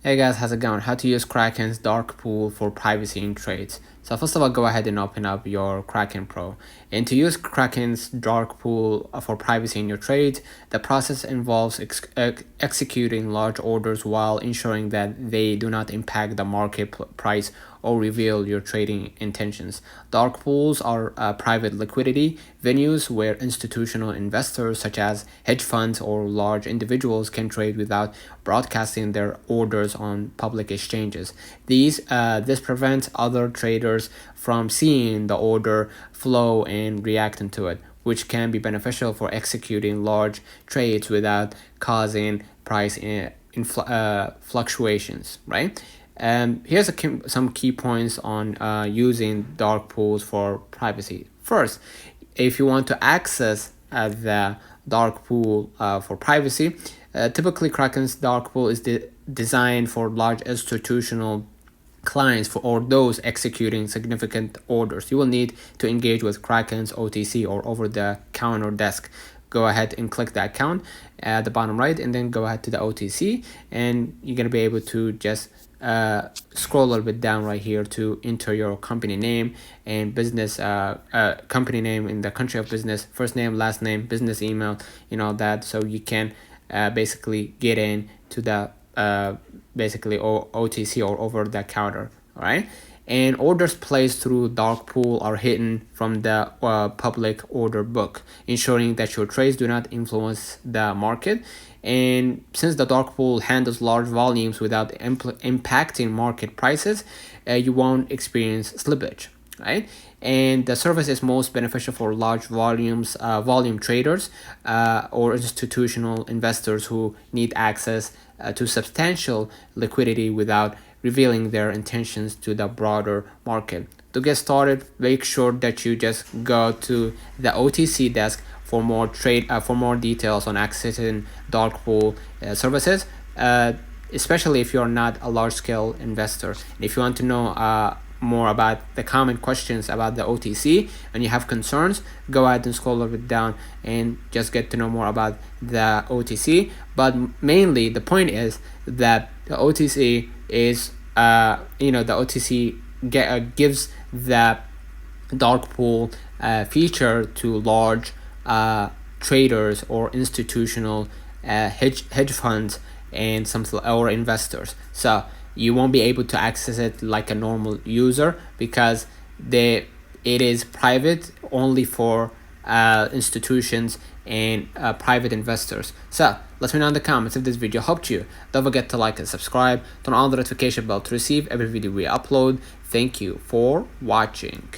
Hey guys, how's it going? How to use Kraken's dark pool for privacy in trades. So first of all, go ahead and open up your Kraken Pro. And to use Kraken's dark pool for privacy in your trades, the process involves executing large orders while ensuring that they do not impact the market price or reveal your trading intentions. Dark pools are private liquidity venues where institutional investors such as hedge funds or large individuals can trade without broadcasting their orders on public exchanges. This prevents other traders from seeing the order flow and reacting to it, which can be beneficial for executing large trades without causing price fluctuations, right? Here's some key points on using dark pools for privacy. First, if you want to access the dark pool for privacy, typically Kraken's dark pool is designed for large institutional clients or those executing significant orders. You will need to engage with Kraken's OTC or over-the-counter desk. Go ahead and click the account at the bottom right, and then go ahead to the OTC, and you're going to be able to just scroll a little bit down right here to enter your company name and business company name in the country of business, first name, last name, business email, that, so you can basically get in to the basically OTC or over the counter. All right, and orders placed through dark pool are hidden from the public order book, ensuring that your trades do not influence the market. And since the dark pool handles large volumes without impacting market prices, you won't experience slippage, right? And the service is most beneficial for large volume traders or institutional investors who need access to substantial liquidity without revealing their intentions to the broader market. To get started, make sure that you just go to the OTC desk for more details on accessing dark pool services, especially if you're not a large-scale investor. And if you want to know more about the common questions about the OTC and you have concerns, go ahead and scroll a little bit down and just get to know more about the OTC. But mainly the point is that the OTC is the OTC gives the dark pool feature to large traders or institutional hedge funds and some or investors. So you won't be able to access it like a normal user because it is private only for institutions and private investors. So let me know in the comments if this video helped you. Don't forget to like and subscribe. Turn on the notification bell to receive every video we upload. Thank you for watching.